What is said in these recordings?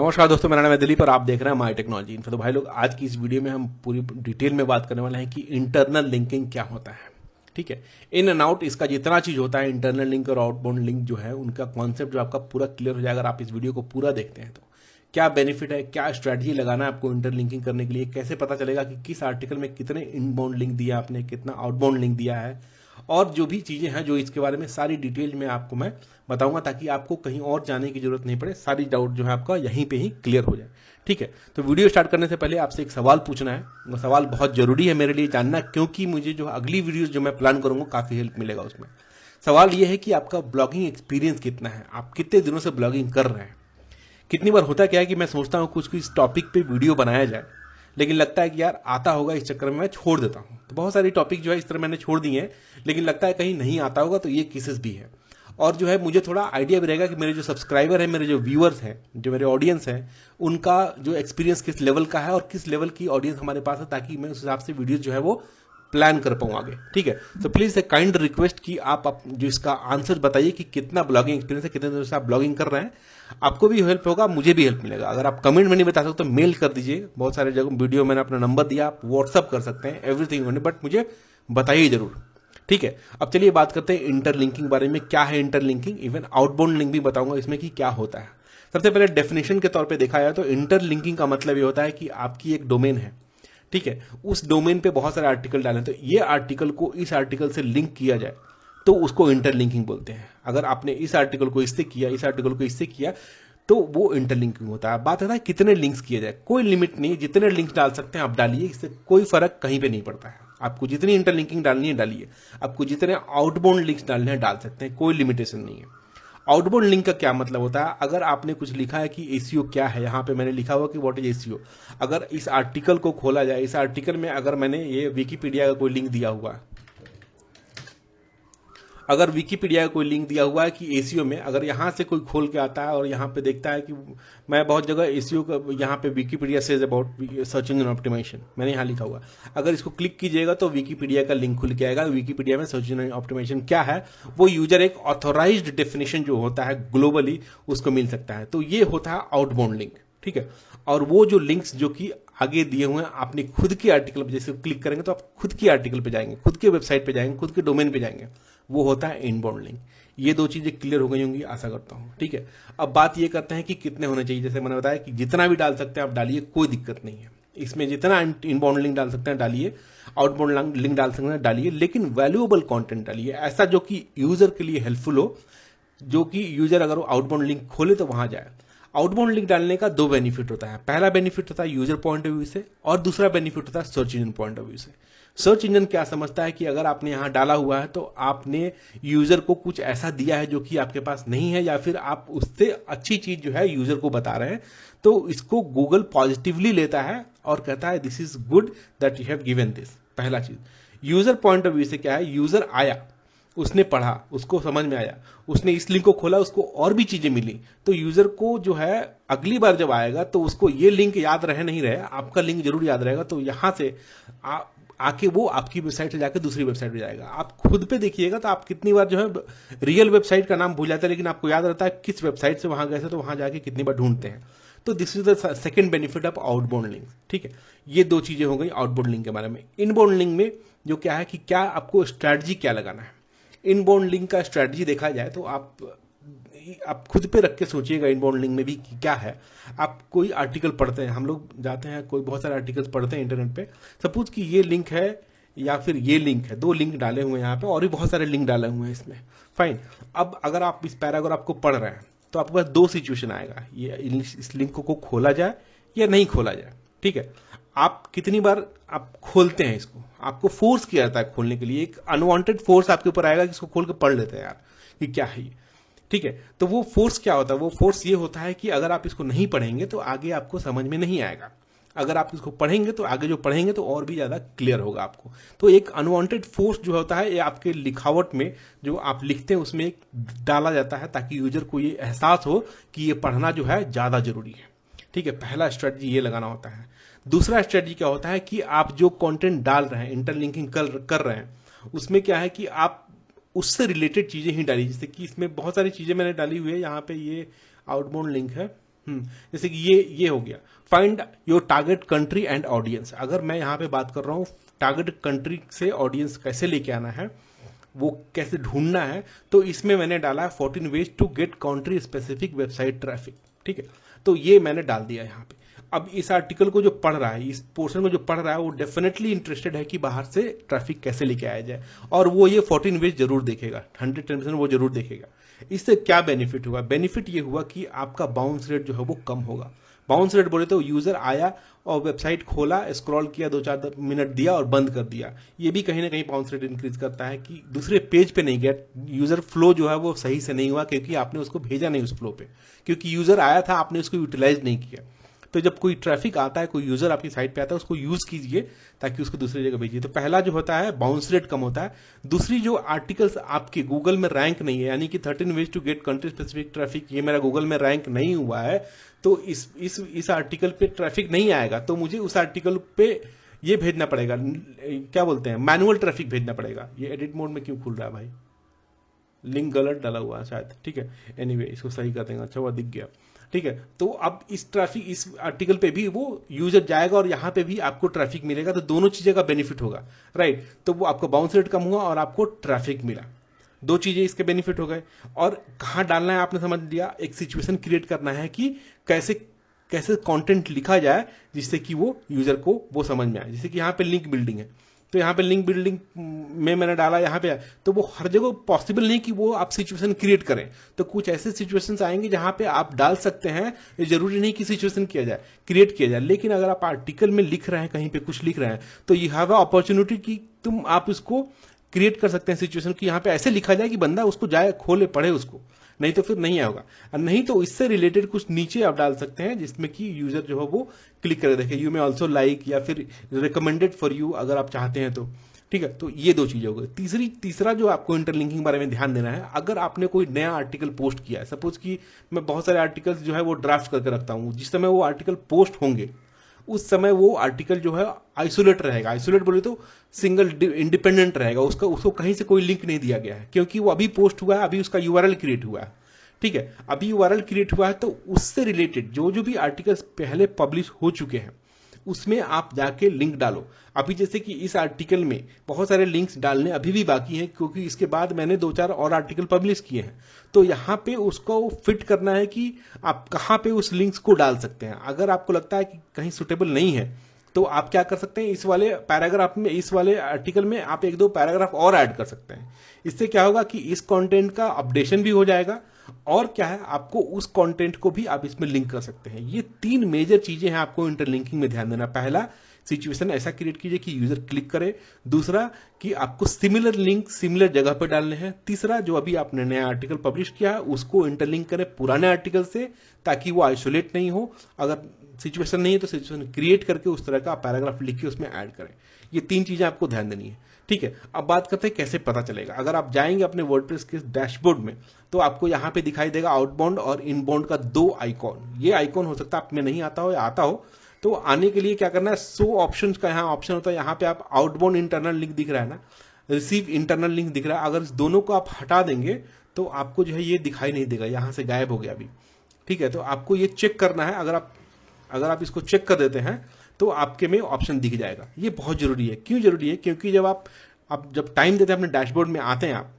नमस्कार दोस्तों, मेरा नाम है दिलीप और आप देख रहे हैं माई टेक्नोलॉजी इन्फो। तो भाई लोग, आज की इस वीडियो में हम पूरी डिटेल में बात करने वाले हैं कि इंटरनल लिंकिंग क्या होता है। ठीक है, इन एंड आउट इसका जितना चीज होता है, इंटरनल लिंक और आउटबाउंड लिंक जो है उनका कॉन्सेप्ट जो आपका पूरा क्लियर हो जाएगा अगर आप इस वीडियो को पूरा देखते हैं। तो क्या बेनिफिट है, क्या स्ट्रैटेजी लगाना है आपको इंटरलिंकिंग करने के लिए, कैसे पता चलेगा कि किस आर्टिकल में कितने इनबाउंड लिंक दिया आपने, कितना आउटबाउंड लिंक दिया है, और जो भी चीजें हैं जो इसके बारे में सारी डिटेल में आपको मैं बताऊंगा ताकि आपको कहीं और जाने की जरूरत नहीं पड़े, सारी डाउट जो है आपका यहीं पे ही क्लियर हो जाए। ठीक है, तो वीडियो स्टार्ट करने से पहले आपसे एक सवाल पूछना है। वो सवाल बहुत जरूरी है मेरे लिए जानना, क्योंकि मुझे जो अगली वीडियो जो मैं प्लान करूंगा काफी हेल्प मिलेगा उसमें। सवाल यह है कि आपका ब्लॉगिंग एक्सपीरियंस कितना है, आप कितने दिनों से ब्लॉगिंग कर रहे हैं। कितनी बार होता क्या है कि मैं सोचता हूं कुछ इस टॉपिक पे वीडियो बनाया जाए, लेकिन लगता है कि यार आता होगा, इस चक्कर में मैं छोड़ देता हूं। तो बहुत सारी टॉपिक जो है इस तरह मैंने छोड़ दी है, लेकिन लगता है कहीं नहीं आता होगा, तो ये केसेस भी है। और जो है मुझे थोड़ा आइडिया भी रहेगा कि मेरे जो सब्सक्राइबर है, मेरे जो व्यूअर्स हैं, जो मेरे ऑडियंस हैं, उनका जो एक्सपीरियंस किस लेवल का है और किस लेवल की ऑडियंस हमारे पास है, ताकि मैं उस हिसाब से वीडियो जो है वो प्लान कर पाऊँ आगे। ठीक है, तो प्लीज ए काइंड रिक्वेस्ट कि आप जो इसका आंसर बताइए कि कितना ब्लॉगिंग एक्सपीरियंस है, कितने दिनों से आप ब्लॉगिंग कर रहे हैं। आपको भी हेल्प होगा, मुझे भी हेल्प मिलेगा। अगर आप कमेंट में नहीं बता सकते तो मेल कर दीजिए। बहुत सारे जगह वीडियो मैंने अपना नंबर दिया, आप व्हाट्सअप कर सकते हैं, एवरीथिंग, बट मुझे बताइए जरूर। ठीक है, अब चलिए बात करते हैं इंटरलिंकिंग बारे में। क्या है इंटरलिंकिंग, इवन आउटबाउंड लिंक भी बताऊंगा इसमें कि क्या होता है। सबसे पहले डेफिनेशन के तौर पे देखा जाए तो इंटरलिंकिंग का मतलब ये होता है कि आपकी एक डोमेन है, ठीक है, उस डोमेन पे बहुत सारे आर्टिकल डाले, तो ये आर्टिकल को इस आर्टिकल से लिंक किया जाए तो उसको इंटरलिंकिंग बोलते हैं। अगर आपने इस आर्टिकल को इससे किया, इस आर्टिकल को इससे किया, तो वो इंटरलिंकिंग होता है। बात होता है कितने लिंक्स किए जाए, कोई लिमिट नहीं, जितने लिंक्स डाल सकते हैं आप डालिए, इससे कोई फर्क कहीं पे नहीं पड़ता है। आपको जितनी इंटरलिंकिंग डालनी है डालिए, आपको जितने आउटबाउंड लिंक्स डालने हैं डाल सकते हैं, कोई लिमिटेशन नहीं है। आउटबाउंड लिंक का क्या मतलब होता है, अगर आपने कुछ लिखा है कि एसीओ क्या है, यहां पे मैंने लिखा हुआ कि व्हाट इज एसीओ, अगर इस आर्टिकल को खोला जाए, इस आर्टिकल में अगर मैंने ये विकिपीडिया का कोई लिंक दिया हुआ है, अगर विकिपीडिया का कोई लिंक दिया हुआ है कि एसीओ में, अगर यहां से कोई खोल के आता है और यहां पे देखता है कि मैं बहुत जगह एसीओ का, यहां पे Wikipedia says about searching and optimization, मैंने यहां लिखा हुआ, अगर इसको क्लिक कीजिएगा तो विकिपीडिया का लिंक खुल के आएगा। विकिपीडिया में सर्चिंग एंड ऑप्टिमाइजेशन क्या है, वो यूजर एक ऑथोराइज्ड डेफिनेशन जो होता है ग्लोबली, उसको मिल सकता है। तो ये होता है आउटबाउंड लिंक। ठीक है, और वो जो लिंक्स जो कि आगे दिए हुए हैं, आपने खुद के आर्टिकल पे जैसे क्लिक करेंगे तो आप खुद के आर्टिकल पे जाएंगे, खुद के वेबसाइट पे जाएंगे, खुद के डोमेन पे जाएंगे, वो होता है इनबाउंड लिंक। ये दो चीजें क्लियर हो गई होंगी आशा करता हूं। ठीक है, अब बात ये करते हैं कि कितने होने चाहिए। जैसे मैंने बताया कि जितना भी डाल सकते हैं आप डालिए, कोई दिक्कत नहीं है इसमें। जितना इनबाउंड लिंक डाल सकते हैं डालिए, आउटबाउंड लिंक डाल सकते हैं डालिए, लेकिन वैल्यूएबल कंटेंट डालिए, ऐसा जो कि यूजर के लिए हेल्पफुल हो, जो कि यूजर अगर वो आउटबाउंड लिंक खोले तो वहां जाए। आउटबाउंड लिंक डालने का दो बेनिफिट होता है। पहला बेनिफिट होता है यूजर पॉइंट ऑफ व्यू से, और दूसरा बेनिफिट होता है search engine point of view से। सर्च इंजन क्या समझता है कि अगर आपने यहां डाला हुआ है तो आपने यूजर को कुछ ऐसा दिया है जो कि आपके पास नहीं है, या फिर आप उससे अच्छी चीज जो है यूजर को बता रहे हैं, तो इसको गूगल पॉजिटिवली लेता है और कहता है this is good that you have given this. पहला चीज। यूजर पॉइंट ऑफ व्यू से क्या है, यूजर आया, उसने पढ़ा, उसको समझ में आया, उसने इस लिंक को खोला, उसको और भी चीजें मिली, तो यूजर को जो है अगली बार जब आएगा तो उसको ये लिंक याद रहे नहीं रहे, आपका लिंक जरूर याद रहेगा। तो यहां से आके वो आपकी वेबसाइट से जाकर दूसरी वेबसाइट पे जाएगा। आप खुद पे देखिएगा तो आप कितनी बार जो है रियल वेबसाइट का नाम भूल जाते हैं, लेकिन आपको याद रहता है किस वेबसाइट से वहां गए थे, तो वहां जाके कितनी बार ढूंढते हैं। तो this is the second benefit of outbound link. ठीक है, ये दो चीजें हो गई आउटबाउंड लिंक के बारे में। इनबाउंड लिंक में जो क्या है कि क्या आपको स्ट्रैटेजी क्या लगाना है। इनबाउंड लिंक का स्ट्रैटेजी देखा जाए तो आप खुद पे रख के सोचिएगा इनबाउंड लिंक में भी क्या है। आप कोई आर्टिकल पढ़ते हैं, हम लोग जाते हैं कोई बहुत सारे आर्टिकल्स पढ़ते हैं इंटरनेट पे, सपोज कि ये लिंक है या फिर ये लिंक है, दो लिंक डाले हुए हैं यहाँ पे, और भी बहुत सारे लिंक डाले हुए हैं इसमें, फाइन। अब अगर आप इस पैराग्राफ को पढ़ रहे हैं तो आपके पास दो सिचुएशन आएगा, ये इस लिंक को खोला जाए या नहीं खोला जाए। ठीक है, आप कितनी बार आप खोलते हैं इसको, आपको फोर्स किया जाता है खोलने के लिए, एक अनवांटेड फोर्स आपके ऊपर आएगा कि इसको खोल के पढ़ लेते हैं यार कि क्या है ये। ठीक है, तो वो फोर्स क्या होता है, वो फोर्स ये होता है कि अगर आप इसको नहीं पढ़ेंगे तो आगे आपको समझ में नहीं आएगा, अगर आप इसको पढ़ेंगे तो आगे जो पढ़ेंगे तो और भी ज्यादा क्लियर होगा आपको। तो एक अनवांटेड फोर्स जो होता है ये आपके लिखावट में, जो आप लिखते हैं उसमें एक डाला जाता है, ताकि यूजर को ये एहसास हो कि ये पढ़ना जो है ज्यादा जरूरी है। ठीक है, पहला स्ट्रेटजी ये लगाना होता है। दूसरा स्ट्रेटजी क्या होता है कि आप जो कंटेंट डाल रहे हैं, इंटरलिंकिंग कर रहे हैं, उसमें क्या है कि आप उससे रिलेटेड चीजें ही डालिए। जैसे कि इसमें बहुत सारी चीजें मैंने डाली हुई है, यहाँ पे ये आउटबाउंड लिंक है, जैसे कि ये हो गया, find your target country and audience. अगर मैं यहाँ पे बात कर रहा हूँ टारगेट कंट्री से ऑडियंस कैसे लेके आना है, वो कैसे ढूंढना है, तो इसमें मैंने डाला 14 ways to get country specific website traffic. ठीक है, तो ये मैंने डाल दिया यहाँ पे। अब इस आर्टिकल को जो पढ़ रहा है, इस पोर्शन को जो पढ़ रहा है, वो डेफिनेटली इंटरेस्टेड है कि बाहर से ट्रैफिक कैसे लेके आया जाए, और वो ये 14 वेज जरूर देखेगा, 110% वो जरूर देखेगा। इससे क्या बेनिफिट हुआ? बेनिफिट ये हुआ कि आपका बाउंस रेट जो है वो कम होगा। बाउंस रेट बोले तो यूजर आया और वेबसाइट खोला, स्क्रॉल किया, 2-4 मिनट दिया और बंद कर दिया। ये भी कहीं ना कहीं बाउंस रेट इंक्रीज करता है कि दूसरे पेज पे नहीं गया, यूजर फ्लो जो है वो सही से नहीं हुआ, क्योंकि आपने उसको भेजा नहीं उस फ्लो पे, क्योंकि यूजर आया था, आपने उसको यूटिलाइज नहीं किया। तो जब कोई ट्रैफिक आता है, कोई यूजर आपकी साइट पे आता है, उसको यूज कीजिए ताकि उसको दूसरी जगह भेजिए। तो पहला जो होता है बाउंस रेट कम होता है। दूसरी, जो आर्टिकल्स आपके गूगल में रैंक नहीं है, यानी कि 13 ways to get country specific traffic, ये मेरा गूगल में रैंक नहीं हुआ है, तो इस आर्टिकल पे ट्रैफिक नहीं आएगा, तो मुझे उस आर्टिकल पे ये भेजना पड़ेगा, क्या बोलते हैं, मैनुअल ट्रैफिक भेजना पड़ेगा। ये एडिट मोड में क्यों खुल रहा है भाई? लिंक गलत डाला हुआ है शायद। ठीक है, एनीवे इसको सही कर देंगे। अच्छा, वो दिख गया। ठीक है, तो अब इस ट्रैफिक, इस आर्टिकल पे भी वो यूजर जाएगा और यहाँ पे भी आपको ट्रैफिक मिलेगा, तो दोनों चीजें का बेनिफिट होगा, राइट। तो वो आपका बाउंस रेट कम हुआ और आपको ट्रैफिक मिला, दो चीजें इसके बेनिफिट हो गए। और कहाँ डालना है आपने समझ लिया, एक सिचुएशन क्रिएट करना है कि कैसे कैसे कंटेंट लिखा जाए जिससे कि वो यूजर को वो समझ में आए। जैसे कि यहाँ पे लिंक बिल्डिंग है, तो यहाँ पे लिंक बिल्डिंग में मैंने डाला यहाँ पे, तो वो हर जगह पॉसिबल नहीं कि वो आप सिचुएशन क्रिएट करें, तो कुछ ऐसे सिचुएशंस आएंगे जहाँ पे आप डाल सकते हैं। ये जरूरी नहीं कि सिचुएशन किया जाए, क्रिएट किया जाए, लेकिन अगर आप आर्टिकल में लिख रहे हैं, कहीं पे कुछ लिख रहे हैं, तो यू हैव अ अपॉर्चुनिटी कि आप इसको क्रिएट कर सकते हैं सिचुएशन की, यहाँ पे ऐसे लिखा जाए कि बंदा उसको जाए, खोले, पढ़े उसको, नहीं तो फिर नहीं आएगा। नहीं तो इससे रिलेटेड कुछ नीचे आप डाल सकते हैं जिसमें कि यूजर जो है वो क्लिक कर देखे, यू मे ऑल्सो लाइक, या फिर रिकमेंडेड फॉर यू अगर आप चाहते हैं तो। ठीक है, तो ये दो चीजें हो गई। तीसरा जो आपको इंटरलिंकिंग बारे में ध्यान देना है, अगर आपने कोई नया आर्टिकल पोस्ट किया है, सपोज कि मैं बहुत सारे आर्टिकल्स जो है वो ड्राफ्ट करके रखता हूँ, जिस समय वो आर्टिकल पोस्ट होंगे उस समय वो आर्टिकल जो है आइसोलेट रहेगा। आइसोलेट बोले तो सिंगल इंडिपेंडेंट रहेगा, उसको कहीं से कोई लिंक नहीं दिया गया है, क्योंकि वो अभी पोस्ट हुआ है, अभी उसका यूआरएल क्रिएट हुआ है। ठीक है, अभी यूआरएल क्रिएट हुआ है, तो उससे रिलेटेड जो भी आर्टिकल्स पहले पब्लिश हो चुके हैं उसमें आप जाके लिंक डालो। अभी जैसे कि इस आर्टिकल में बहुत सारे लिंक्स डालने अभी भी बाकी हैं, क्योंकि इसके बाद मैंने 2-4 और आर्टिकल पब्लिश किए हैं, तो यहाँ पे उसको फिट करना है कि आप कहाँ पे उस लिंक्स को डाल सकते हैं। अगर आपको लगता है कि कहीं सुटेबल नहीं है, तो आप क्या कर सकते हैं, इस वाले पैराग्राफ में, इस वाले आर्टिकल में आप 1-2 पैराग्राफ और ऐड कर सकते हैं। इससे क्या होगा कि इस कंटेंट का अपडेशन भी हो जाएगा, और क्या है, आपको उस कंटेंट को भी आप इसमें लिंक कर सकते हैं। ये 3 मेजर चीजें हैं आपको इंटरलिंकिंग में ध्यान देना। पहला, सिचुएशन ऐसा क्रिएट कीजिए कि यूजर क्लिक करे। दूसरा, कि आपको सिमिलर लिंक सिमिलर जगह पर डालने हैं। तीसरा, जो अभी आपने नया आर्टिकल पब्लिश किया है उसको इंटरलिंक करें पुराने आर्टिकल से, ताकि वो आइसोलेट नहीं हो। अगर सिचुएशन नहीं है तो सिचुएशन क्रिएट करके उस तरह का पैराग्राफ लिख के उसमें ऐड करें। ये 3 चीजें आपको ध्यान देनी है। ठीक है, अब बात करते हैं कैसे पता चलेगा। अगर आप जाएंगे अपने वर्डप्रेस के डैशबोर्ड में, तो आपको यहाँ पे दिखाई देगा आउटबाउंड और इनबाउंड का 2 आइकॉन। ये आइकॉन हो सकता है आप में नहीं आता हो या आता हो, तो आने के लिए क्या करना है, शो ऑप्शंस का यहाँ ऑप्शन होता है, यहाँ पे आप आउटबाउंड इंटरनल लिंक दिख रहा है ना, रिसीव इंटरनल लिंक दिख रहा है, अगर इस दोनों को आप हटा देंगे तो आपको जो है ये दिखाई नहीं देगा, यहाँ से गायब हो गया अभी। ठीक है, तो आपको ये चेक करना है। अगर आप इसको चेक कर देते हैं तो आपके में ऑप्शन दिख जाएगा। ये बहुत जरूरी है। क्यों जरूरी है? क्योंकि जब टाइम देते हैं अपने डैशबोर्ड में आते हैं, आप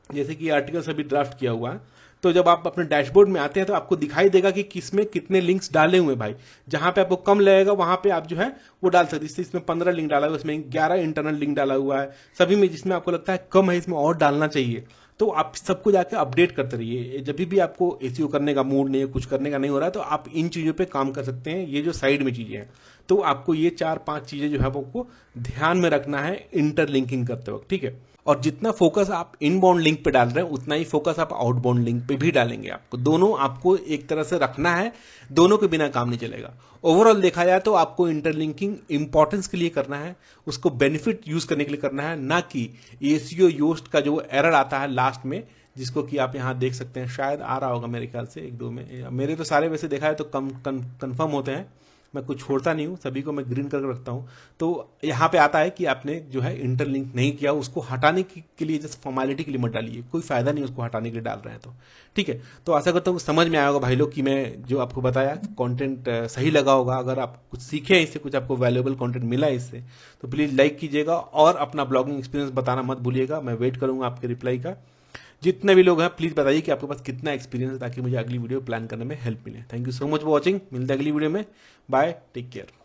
जैसे कि आर्टिकल अभी ड्राफ्ट किया हुआ है, तो जब आप अपने डैशबोर्ड में आते हैं तो आपको दिखाई देगा कि किसमें कितने लिंक्स डाले हुए भाई। जहां पे आपको कम लगेगा वहां पे आप जो है वो डाल सकते हैं। इसमें 15 लिंक डाला हुआ है, इसमें 11 इंटरनल लिंक डाला हुआ है। सभी में जिसमें आपको लगता है कम है, इसमें और डालना चाहिए, तो आप सबको जाके अपडेट करते रहिए। जब भी आपको एसईओ करने का मूड नहीं है, कुछ करने का नहीं हो रहा है, तो आप इन चीजों पे काम कर सकते हैं। ये जो साइड में चीजें हैं, तो आपको ये 4-5 चीजें जो है आपको ध्यान में रखना है इंटरलिंकिंग करते वक्त। ठीक है, और जितना फोकस आप इनबाउंड लिंक पे डाल रहे हैं उतना ही फोकस आप आउटबाउंड लिंक पे भी डालेंगे। आपको दोनों आपको एक तरह से रखना है, दोनों के बिना काम नहीं चलेगा। ओवरऑल देखा जाए तो आपको इंटरलिंकिंग इंपॉर्टेंस के लिए करना है, उसको बेनिफिट यूज करने के लिए करना है, ना कि एसईओ योस्ट का जो एरर आता है लास्ट में, जिसको कि आप यहाँ देख सकते हैं, शायद आ रहा होगा मेरे ख्याल से 1-2 में। मेरे तो सारे वैसे देखा है तो कंफर्म होते हैं, मैं कुछ छोड़ता नहीं हूँ, सभी को मैं ग्रीन करके रखता हूँ। तो यहाँ पे आता है कि आपने जो है इंटरलिंक नहीं किया, उसको हटाने के लिए जस्ट फॉर्मेलिटी के लिए मत डालिए, कोई फायदा नहीं उसको हटाने के लिए डाल रहे हैं तो। ठीक है, तो आशा करता हूँ समझ में आया होगा भाई लोग कि मैं जो आपको बताया कंटेंट सही लगा होगा। अगर आप कुछ सीखे इससे, कुछ आपको वैल्यूएबल कंटेंट मिला इससे, तो प्लीज़ लाइक कीजिएगा और अपना ब्लॉगिंग एक्सपीरियंस बताना मत भूलिएगा। मैं वेट करूंगा आपके रिप्लाई का। जितने भी लोग हैं प्लीज़ बताइए कि आपके पास कितना एक्सपीरियंस है, ताकि मुझे अगली वीडियो प्लान करने में हेल्प मिले। Thank you so much for watching. मिलते हैं अगली वीडियो में। Bye, take care.